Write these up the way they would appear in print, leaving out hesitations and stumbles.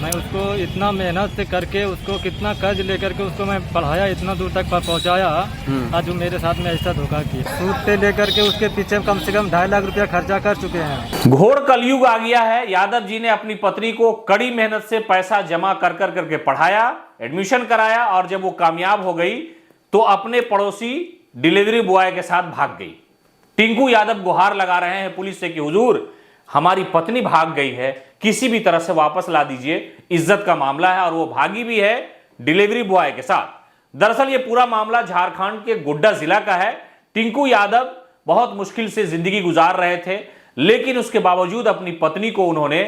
मैं उसको इतना मेहनत से करके उसको कितना कर्ज लेकर के उसको मैं पढ़ाया, इतना दूर तक पहुंचाया। आज वो मेरे साथ में ऐसा धोखा किया। सूद पे लेकर के उसके पीछे कम से कम 2.5 लाख रुपया खर्चा कर चुके हैं। घोर कलयुग आ गया है। यादव जी ने अपनी पत्नी को कड़ी मेहनत से पैसा जमा कर करके पढ़ाया, एडमिशन कराया, और जब वो कामयाब हो गई तो अपने पड़ोसी डिलीवरी बॉय के साथ भाग गई। टिंकू यादव गुहार लगा रहे हैं पुलिस से कि हुजूर, हमारी पत्नी भाग गई है, किसी भी तरह से वापस ला दीजिए, इज्जत का मामला है। और वो भागी भी है डिलीवरी बॉय के साथ। दरअसल ये पूरा मामला झारखंड के गोड्डा जिला का है। टिंकू यादव बहुत मुश्किल से जिंदगी गुजार रहे थे, लेकिन उसके बावजूद अपनी पत्नी को उन्होंने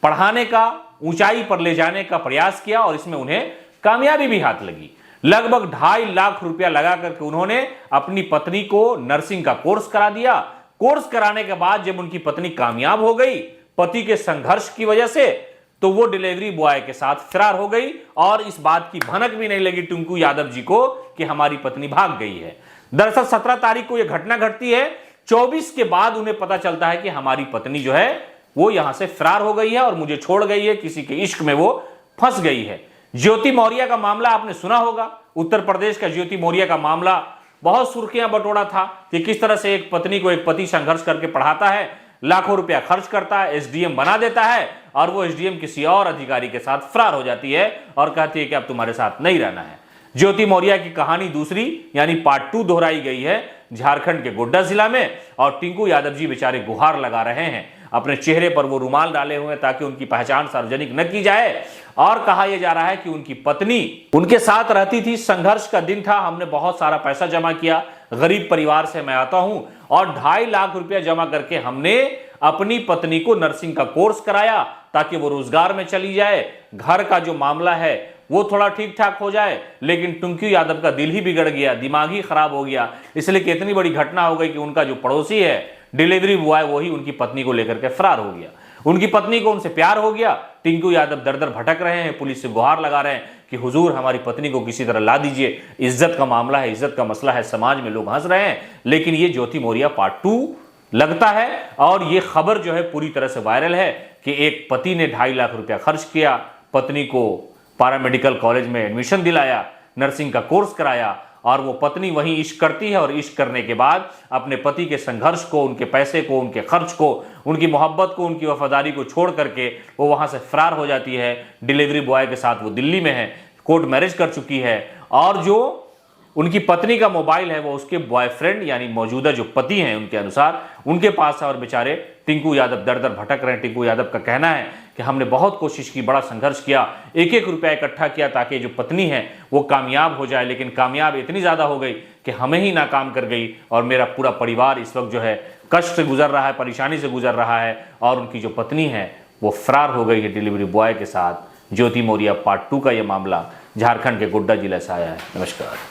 पढ़ाने का, ऊंचाई पर ले जाने का प्रयास किया और इसमें उन्हें कामयाबी भी हाथ लगी। लगभग 2.5 लाख रुपया लगा करके उन्होंने अपनी पत्नी को नर्सिंग का कोर्स करा दिया। कोर्स कराने के बाद जब उनकी पत्नी कामयाब हो गई पति के संघर्ष की वजह से, तो वो डिलीवरी बॉय के साथ फरार हो गई और इस बात की भनक भी नहीं लगी टिंकू यादव जी को कि हमारी पत्नी भाग गई है। दरअसल 17 तारीख को यह घटना घटती है। 24 के बाद उन्हें पता चलता है कि हमारी पत्नी जो है वो यहां से फरार हो गई है और मुझे छोड़ गई है, किसी के इश्क में वो फंस गई है। ज्योति मौर्य का मामला आपने सुना होगा। उत्तर प्रदेश का ज्योति मौर्य का मामला बहुत सुर्खियां बटोरा था कि किस तरह से एक पत्नी को एक पति संघर्ष करके पढ़ाता है, लाखों रुपया खर्च करता है, एसडीएम बना देता है और वो एसडीएम किसी और अधिकारी के साथ फरार हो जाती है और कहती है कि अब तुम्हारे साथ नहीं रहना है। ज्योति मौर्य की कहानी दूसरी यानी पार्ट 2 दोहराई गई है झारखंड के गोड्डा जिला में। और टिंकू यादव जी बेचारे गुहार लगा रहे हैं, अपने चेहरे पर वो रुमाल डाले हुए हैं ताकि उनकी पहचान सार्वजनिक न की जाए। और कहा यह जा रहा है कि उनकी पत्नी उनके साथ रहती थी, संघर्ष का दिन था, हमने बहुत सारा पैसा जमा किया, गरीब परिवार से मैं आता हूं और 2.5 लाख रुपया जमा करके हमने अपनी पत्नी को नर्सिंग का कोर्स कराया ताकि वो रोजगार में चली जाए, घर का जो मामला है वो थोड़ा ठीक ठाक हो जाए। लेकिन टिंकू यादव का दिल ही बिगड़ गया, दिमाग ही खराब हो गया, इसलिए कि इतनी बड़ी घटना हो गई कि उनका जो पड़ोसी है डिलीवरी बॉय वही उनकी पत्नी को लेकर के फरार हो गया। उनकी पत्नी को उनसे प्यार हो गया। टिंकू यादव दर दर भटक रहे हैं, पुलिस से गुहार लगा रहे हैं कि हुजूर हमारी पत्नी को किसी तरह ला दीजिए, इज्जत का मामला है, इज्जत का मसला है, समाज में लोग हंस रहे हैं। लेकिन ये ज्योति मौर्य पार्ट 2 लगता है और ये खबर जो है पूरी तरह से वायरल है कि एक पति ने 2.5 लाख रुपया खर्च किया, पत्नी को पैरामेडिकल कॉलेज में एडमिशन दिलाया, नर्सिंग का कोर्स कराया और वो पत्नी वहीं इश्क करती है और इश्क करने के बाद अपने पति के संघर्ष को, उनके पैसे को, उनके खर्च को, उनकी मोहब्बत को, उनकी वफादारी को छोड़ करके वो वहां से फरार हो जाती है। डिलीवरी बॉय के साथ वो दिल्ली में है, कोर्ट मैरिज कर चुकी है और जो उनकी पत्नी का मोबाइल है वो उसके बॉयफ्रेंड यानी मौजूदा जो पति हैं उनके अनुसार उनके पास है। और बेचारे टिंकू यादव दर दर भटक रहे हैं। टिंकू यादव का कहना है कि हमने बहुत कोशिश की, बड़ा संघर्ष किया, एक एक रुपया इकट्ठा किया ताकि जो पत्नी है वो कामयाब हो जाए, लेकिन कामयाब इतनी ज़्यादा हो गई कि हमें ही नाकाम कर गई और मेरा पूरा परिवार इस वक्त जो है कष्ट से गुजर रहा है, परेशानी से गुजर रहा है और उनकी जो पत्नी है वो फरार हो गई है डिलीवरी बॉय के साथ। ज्योति मौर्य पार्ट 2 का यह मामला झारखंड के गोड्डा जिला से आया है। नमस्कार।